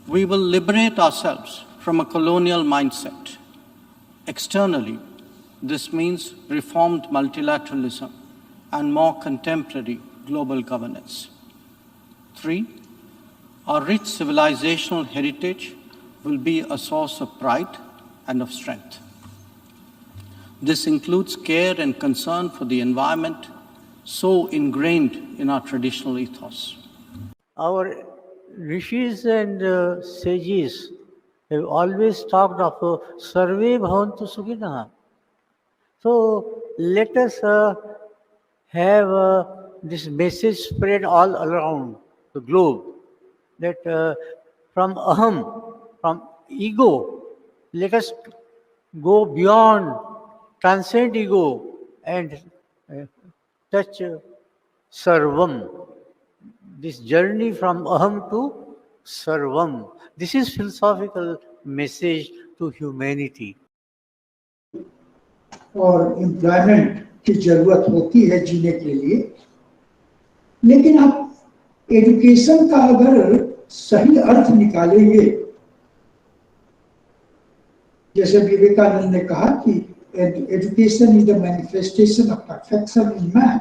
We will liberate ourselves from a colonial mindset. Externally, this means reformed multilateralism and more contemporary global governance. 3, our rich civilizational heritage will be a source of pride and of strength. This includes care and concern for the environment, so ingrained in our traditional ethos. Our rishis and sages have always talked of Sarve Bhavantu Sukhinaha. So let us have this message spread all around the globe that from aham, from ego, let us go beyond, transcend ego and touch sarvam. This journey from aham to sarvam. This is philosophical message to humanity. और employment की जरूरत होती है जीने के लिए, लेकिन आप एजुकेशन का अगर सही अर्थ निकालेंगे, जैसे विवेकानंद ने कहा कि education is the manifestation of perfection in man,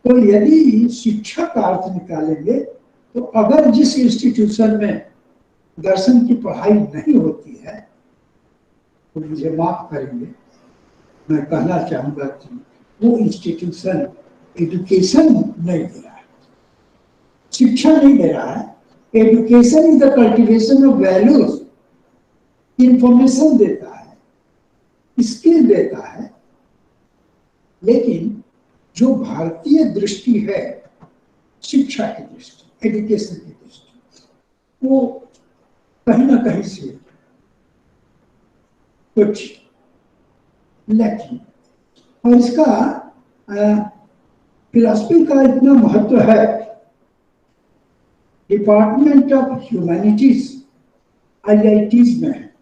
तो यदि शिक्षा का अर्थ निकालेंगे तो अगर जिस इंस्टीट्यूशन में दर्शन की पढ़ाई नहीं होती है तो मुझे माफ करेंगे, मैं कहना चाहूंगा कि वो इंस्टीट्यूशन एजुकेशन नहीं दे रहा है, शिक्षा नहीं दे रहा है। Education is the cultivation of values, information देता है, स्किल देता है, लेकिन जो भारतीय दृष्टि है शिक्षा की दृष्टि, एजुकेशन की दृष्टि, वो कहीं ना कहीं से कुछ लैकिंग। और इसका फिलॉसफी का इतना महत्व है, डिपार्टमेंट ऑफ ह्यूमैनिटीज IITs में है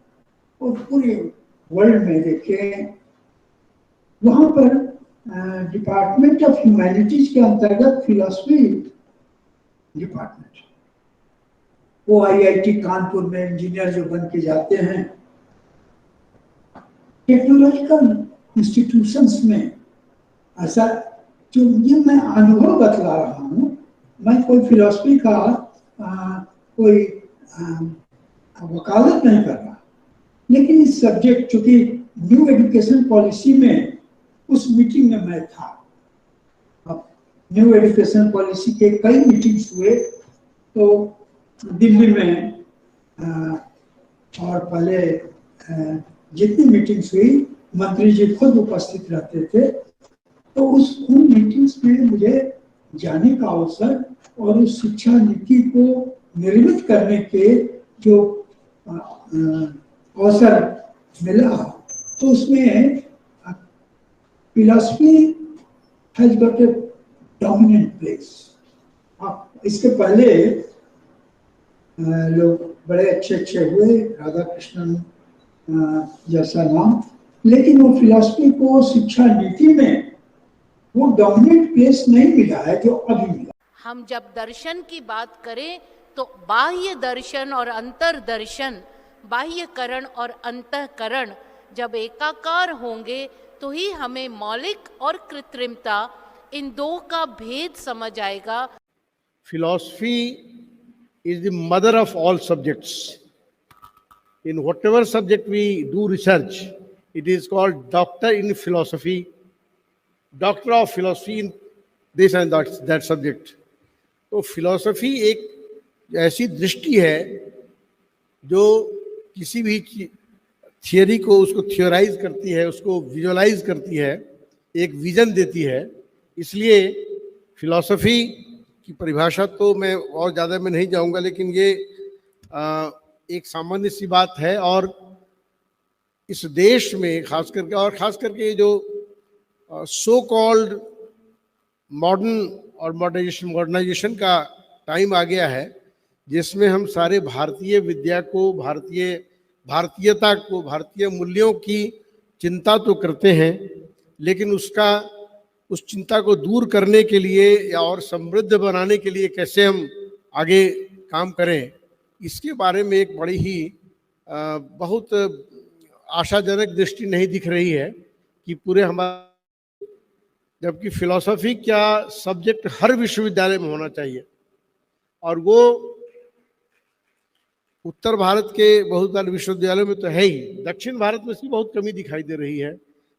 और पूरे वर्ल्ड में देखें, वहां पर डिपार्टमेंट ऑफ ह्यूमैनिटीज के अंतर्गत फिलॉसफी डिपार्टमेंट, वो IIT कानपुर में इंजीनियर जो बन के जाते हैं, टेक्नोलॉजिकल इंस्टीट्यूशंस में ऐसा, जो ये मैं अनुभव बतला रहा हूँ, मैं कोई फिलॉसफी का कोई वकालत नहीं कर रहा, लेकिन इस सब्जेक्ट, चूंकि न्यू एजुकेशन पॉलिसी में उस मीटिंग में मैं था। अब न्यू एजुकेशन पॉलिसी के कई मीटिंग्स हुए, तो दिल्ली में और पहले जितनी मीटिंग्स हुई मंत्री जी खुद उपस्थित रहते थे, तो उन मीटिंग्स में मुझे जाने का अवसर और उस शिक्षा नीति को निर्मित करने के जो अवसर मिला, तो उसमें philosophy has got a dominant place. इसके पहले लोग बड़े अच्छे अच्छे हुए, राधा कृष्णन जैसा नाम, लेकिन वो फिलॉसफी को शिक्षा नीति में वो डोमिनेंट प्लेस नहीं मिला है जो अभी मिला। हम जब दर्शन की बात करें तो बाह्य दर्शन और अंतर दर्शन, बाह्यकरण और अंतःकरण जब एकाकार होंगे तो ही हमें मौलिक और कृत्रिमता, इन दो का भेद समझ आएगा। Philosophy is the mother of all subjects. In whatever subject we do research, it is called doctor in philosophy, doctor of philosophy in this and that subject. तो philosophy एक ऐसी दृष्टि है जो किसी भी थियरी को उसको थियोराइज करती है, उसको विजुअलाइज करती है, एक विजन देती है। इसलिए फिलॉसफी की परिभाषा तो मैं और ज़्यादा में नहीं जाऊंगा, लेकिन ये एक सामान्य सी बात है। और इस देश में खास करके, और खास करके ये जो सो कॉल्ड मॉडर्न और मॉडर्नाइजेशन का टाइम आ गया है, जिसमें हम सारे भारतीय विद्या को, भारतीयता को, भारतीय मूल्यों की चिंता तो करते हैं, लेकिन उस चिंता को दूर करने के लिए या और समृद्ध बनाने के लिए कैसे हम आगे काम करें, इसके बारे में एक बड़ी ही बहुत आशाजनक दृष्टि नहीं दिख रही है कि पूरे हमारे, जबकि फिलॉसफी क्या सब्जेक्ट हर विश्वविद्यालय में होना चाहिए, और वो उत्तर भारत के बहुत सारे विश्वविद्यालयों में तो है ही, दक्षिण भारत में इसकी बहुत कमी दिखाई दे रही है।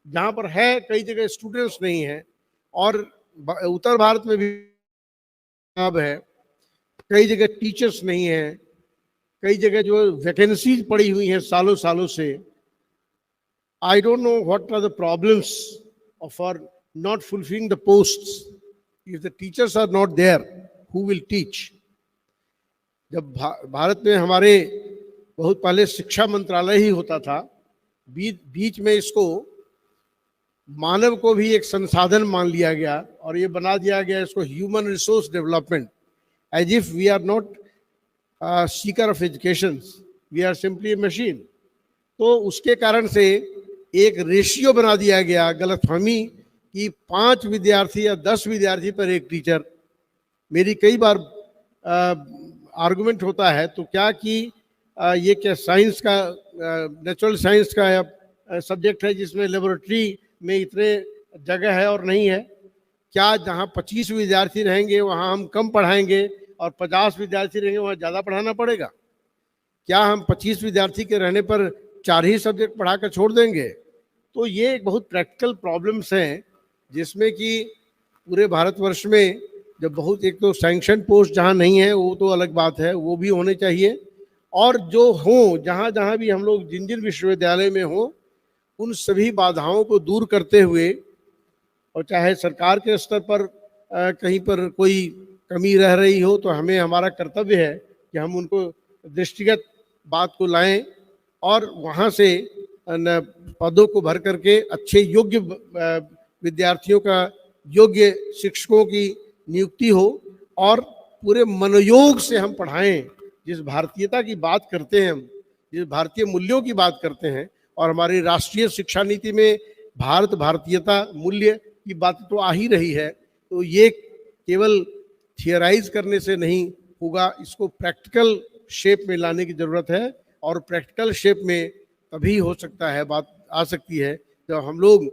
जहाँ पर है कई जगह स्टूडेंट्स नहीं है, और उत्तर भारत में भी है, कई जगह टीचर्स नहीं है, कई जगह जो वैकेंसीज पड़ी हुई हैं सालों सालों से। I don't know what are the problems for not fulfilling the posts. If the teachers are not there, who will teach? जब भारत में हमारे बहुत पहले शिक्षा मंत्रालय ही होता था, बीच में इसको मानव को भी एक संसाधन मान लिया गया और ये बना दिया गया इसको human resource development, as if we are not seeker of education, we are simply a machine. तो उसके कारण से एक रेशियो बना दिया गया, गलतफहमी कि 5 विद्यार्थी या 10 विद्यार्थी पर एक टीचर। मेरी कई बार आर्गुमेंट होता है, तो क्या कि ये क्या साइंस का, नेचुरल साइंस का सब्जेक्ट है जिसमें लेबोरेटरी में इतने जगह है और नहीं है? क्या जहाँ 25 विद्यार्थी रहेंगे वहाँ हम कम पढ़ाएंगे और 50 विद्यार्थी रहेंगे वहाँ ज़्यादा पढ़ाना पड़ेगा? क्या हम 25 विद्यार्थी के रहने पर 4 ही सब्जेक्ट पढ़ा कर छोड़ देंगे? तो ये एक बहुत प्रैक्टिकल प्रॉब्लम्स हैं, जिसमें कि पूरे भारतवर्ष में जब बहुत, एक तो सैंक्शन पोस्ट जहाँ नहीं है वो तो अलग बात है, वो भी होने चाहिए, और जो हों जहाँ जहाँ भी हम लोग जिन जिन विश्वविद्यालय में हों उन सभी बाधाओं को दूर करते हुए, और चाहे सरकार के स्तर पर कहीं पर कोई कमी रह रही हो तो हमें, हमारा कर्तव्य है कि हम उनको दृष्टिगत बात को लाएं और वहाँ से पदों को भर करके अच्छे योग्य विद्यार्थियों का, योग्य शिक्षकों की नियुक्ति हो और पूरे मनोयोग से हम पढ़ाएं। जिस भारतीयता की बात करते हैं हम, जिस भारतीय मूल्यों की बात करते हैं, और हमारी राष्ट्रीय शिक्षा नीति में भारतीयता मूल्य की बात तो आ ही रही है, तो ये केवल थियराइज करने से नहीं होगा, इसको प्रैक्टिकल शेप में लाने की ज़रूरत है। और प्रैक्टिकल शेप में तभी हो सकता है, बात आ सकती है जब हम लोग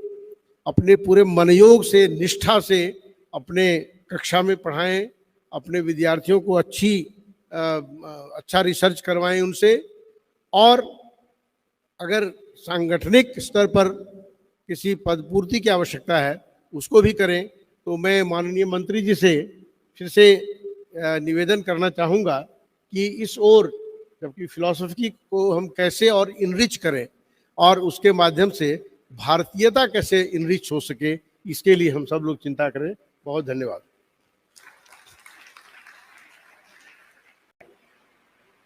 अपने पूरे मनोयोग से, निष्ठा से अपने कक्षा में पढ़ाएं, अपने विद्यार्थियों को अच्छा रिसर्च करवाएं उनसे, और अगर सांगठनिक स्तर पर किसी पदपूर्ति की आवश्यकता है उसको भी करें। तो मैं माननीय मंत्री जी से फिर से निवेदन करना चाहूँगा कि इस ओर, जबकि फिलॉसफी को हम कैसे और इनरिच करें और उसके माध्यम से भारतीयता कैसे इनरिच हो सके, इसके लिए हम सब लोग चिंता करें। बहुत धन्यवाद।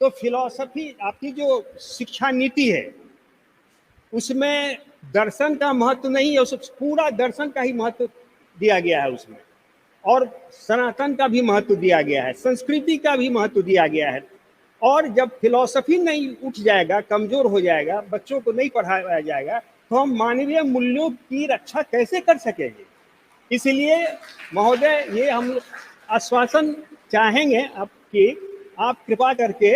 तो फिलॉसफी, आपकी जो शिक्षा नीति है उसमें दर्शन का महत्व नहीं है, उस पूरा दर्शन का ही महत्व दिया गया है उसमें, और सनातन का भी महत्व दिया गया है, संस्कृति का भी महत्व दिया गया है। और जब फिलॉसफी नहीं उठ जाएगा, कमजोर हो जाएगा, बच्चों को नहीं पढ़ाया जाएगा, तो हम मानवीय मूल्यों की रक्षा कैसे कर सकेंगे? इसलिए महोदय, ये हम आश्वासन चाहेंगे आपकी, आप कृपा करके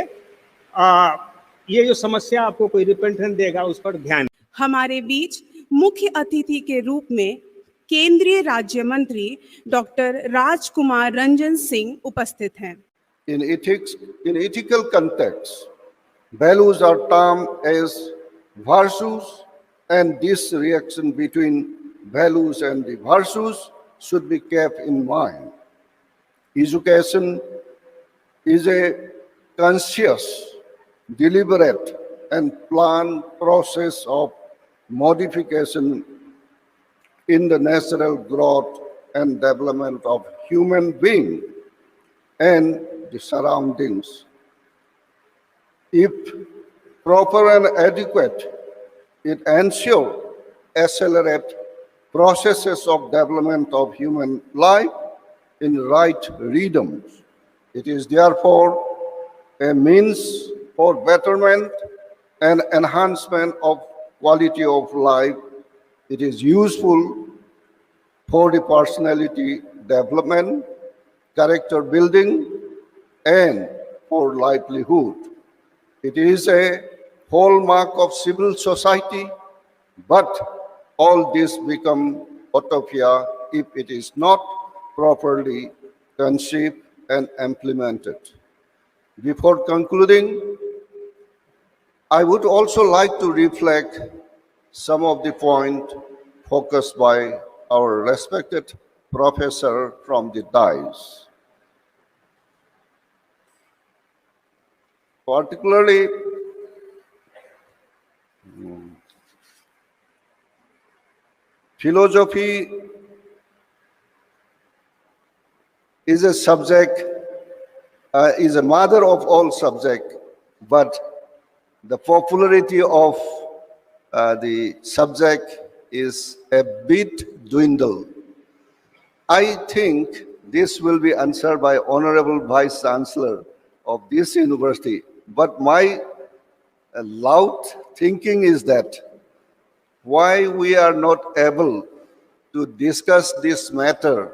ये जो समस्या आपको कोई रिप्रेजेंटेशन देगा उस पर ध्यान। हमारे बीच मुख्य अतिथि के रूप में केंद्रीय राज्य मंत्री डॉक्टर राजकुमार रंजन सिंह उपस्थित हैं। In ethical context, values are termed as virtues, and this reaction between values and the virtues should be kept in mind. Education is a conscious, deliberate, and planned process of modification in the natural growth and development of human being and the surroundings. If proper and adequate, it ensures accelerate processes of development of human life in right rhythms. It is therefore a means for betterment and enhancement of quality of life. It is useful for the personality development, character building, and for livelihood. It is a hallmark of civil society, but all this become utopia if it is not properly conceived and implemented. Before concluding, I would also like to reflect some of the points focused by our respected professor from the dais. Particularly, philosophy is a subject, is a mother of all subjects, but the popularity of the subject is a bit dwindled. I think this will be answered by Honorable Vice Chancellor of this university. But my loud thinking is that why we are not able to discuss this matter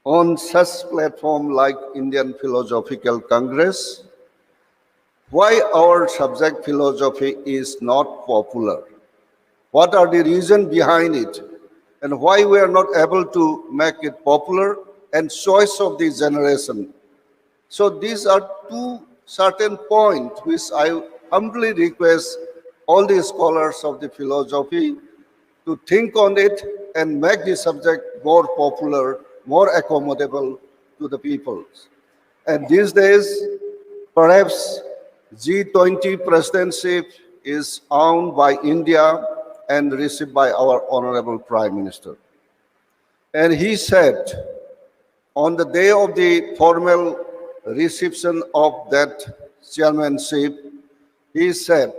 on such platform like Indian Philosophical Congress, why our subject philosophy is not popular. What are the reasons behind it? And why we are not able to make it popular and choice of the generation. So these are two certain points which I humbly request all the scholars of the philosophy to think on it and make the subject more popular, more accommodable to the people. And these days, perhaps G20 presidency is owned by India and received by our Honorable Prime Minister. And he said, on the day of the formal reception of that chairmanship, he said,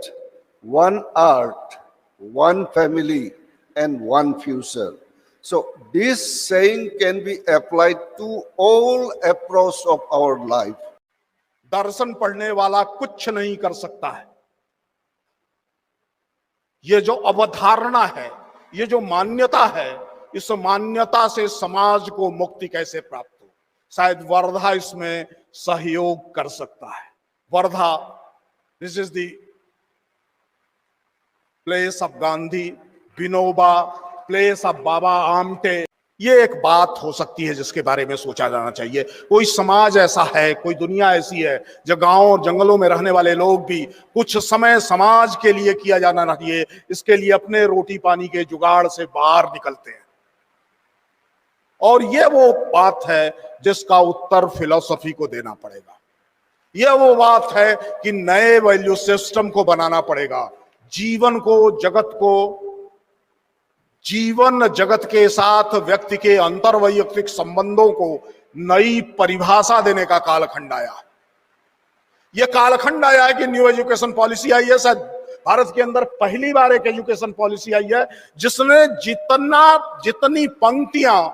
one art, one family, and one future. So this saying can be applied to all approach of our life. दर्शन पढ़ने वाला कुछ नहीं कर सकता है। ये जो अवधारणा है, ये जो मान्यता है, इस मान्यता से समाज को मुक्ति कैसे प्राप्त हो, शायद वर्धा इसमें सहयोग कर सकता है। Wardha, this is the place of Gandhi, Vinoba, place of Baba Amte. ये एक बात हो सकती है जिसके बारे में सोचा जाना चाहिए। कोई समाज ऐसा है, कोई दुनिया ऐसी है जो गांव और जंगलों में रहने वाले लोग भी कुछ समय समाज के लिए किया जाना चाहिए, इसके लिए अपने रोटी पानी के जुगाड़ से बाहर निकलते हैं। और ये वो बात है जिसका उत्तर फिलॉसफी को देना पड़ेगा। ये वो बात है कि नए वैल्यू सिस्टम को बनाना पड़ेगा, जीवन को, जगत को, जीवन जगत के साथ व्यक्ति के अंतर्वैयक्तिक संबंधों को नई परिभाषा देने का कालखंड आया। यह कालखंड आया है कि न्यू एजुकेशन पॉलिसी आई है। शायद भारत के अंदर पहली बार एक एजुकेशन पॉलिसी आई है जिसने जितनी पंक्तियां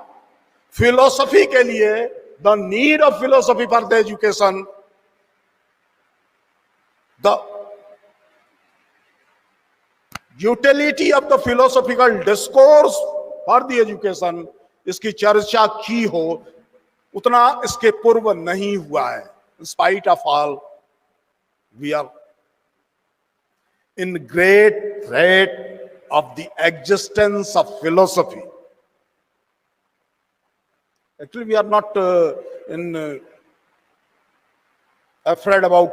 फिलोसफी के लिए, the need of philosophy for the education, the utility of the philosophical discourse for the education, इसकी चर्चा की हो, उतना इसके पूर्व नहीं हुआ है। In spite of all, we are in great threat of the existence of philosophy. Actually, we are not afraid about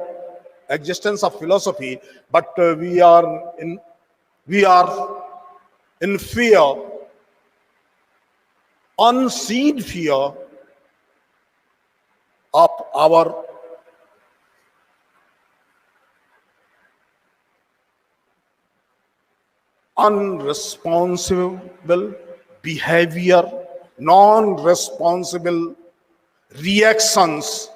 existence of philosophy, but we are in fear, unseen fear of our unresponsible behavior, non-responsible reactions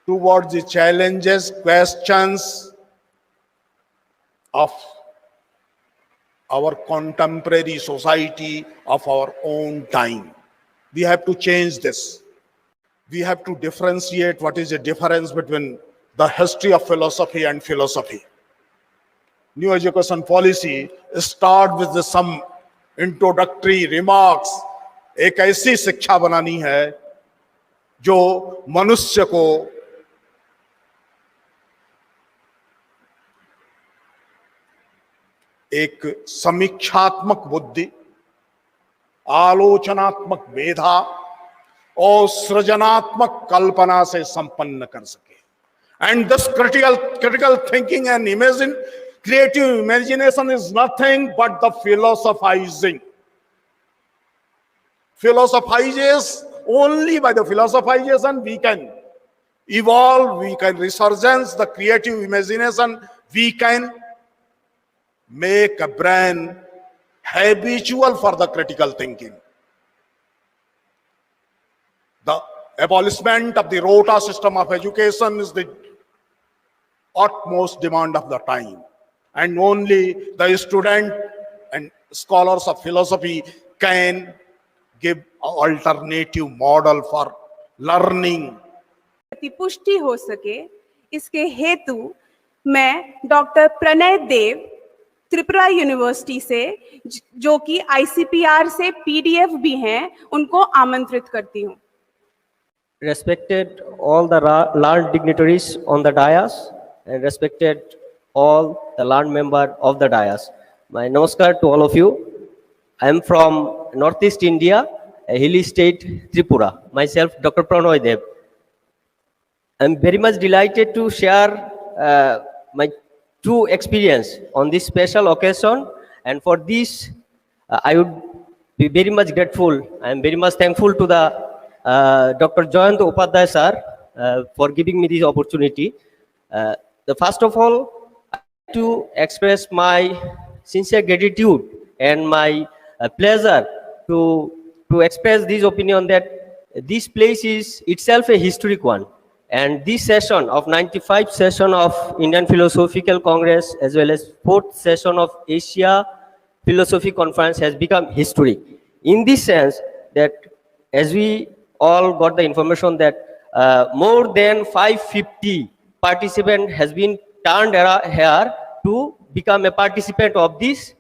towards the challenges, questions of our contemporary society, of our own time. We have to change this. We have to differentiate what is the difference between the history of philosophy and philosophy. New education policy start with some introductory remarks. एक ऐसी शिक्षा बनानी है जो मनुष्य को एक समीक्षात्मक बुद्धि, आलोचनात्मक मेधा और सृजनात्मक कल्पना से संपन्न कर सके. And this critical thinking and creative imagination is nothing but the philosophizing. Philosophizes, only by the philosophization we can evolve, we can resurgence the creative imagination, we can make a brain habitual for the critical thinking. The abolishment of the rota system of education is the utmost demand of the time, and only the student and scholars of philosophy can give an alternative model for learning. पुष्टि हो सके, इसके हेतु मैं doctor Pranay देव Tripura university से, जो कि ICPR से PDF भी हैं, उनको आमंत्रित करती हूँ. Respected all the learned dignitaries on the dais and respected all the learned member of the dais. My namaskar to all of you. I am from Northeast India, a hilly state, Tripura. Myself, Dr. Pranay Dev. I am very much delighted to share my true experience on this special occasion, and for this I would be very much grateful. I am very much thankful to the Dr. Jayant Upadhyay sir for giving me this opportunity. First of all, I like to express my sincere gratitude and my pleasure to express this opinion that this place is itself a historic one. And this session of 95th session of Indian Philosophical Congress as well as 4th session of Asia Philosophy Conference has become historic. In this sense that as we all got the information that more than 550 participants has been turned here to become a participant of this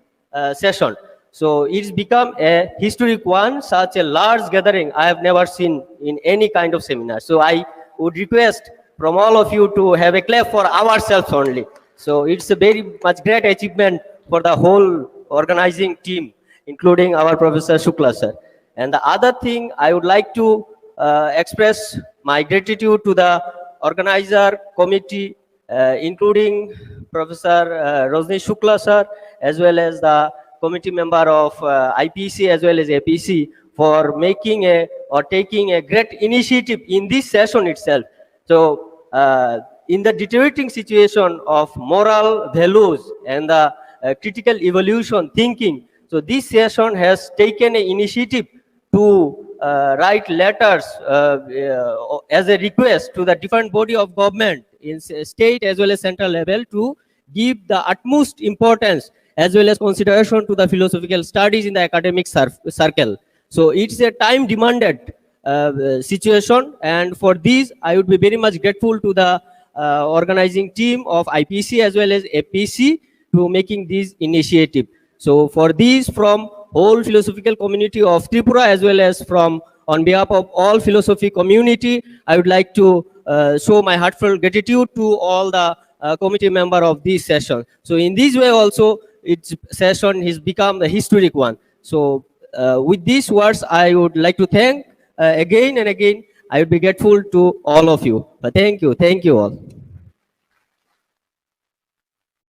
session. So it's become a historic one. Such a large gathering I have never seen in any kind of seminar. So I would request from all of you to have a clap for ourselves only. So it's a very much great achievement for the whole organizing team, including our Professor Shukla sir. And the other thing, I would like to express my gratitude to the organizer committee, including Professor Rajanesh Shukla sir, as well as the committee member of IPC as well as APC, for making taking a great initiative in this session itself. So in the deteriorating situation of moral values and the critical evolution thinking, so this session has taken an initiative to write letters as a request to the different body of government in state as well as central level to give the utmost importance as well as consideration to the philosophical studies in the academic circle. So it's a time demanded situation, and for this I would be very much grateful to the organizing team of IPC as well as APC to making this initiative. So for this, from whole philosophical community of Tripura as well as from on behalf of all philosophy community, I would like to show my heartfelt gratitude to all the committee member of this session. So in this way also, its session has become a historic one. So with these words, I would like to thank again and again. I would be grateful to all of you. Thank you all.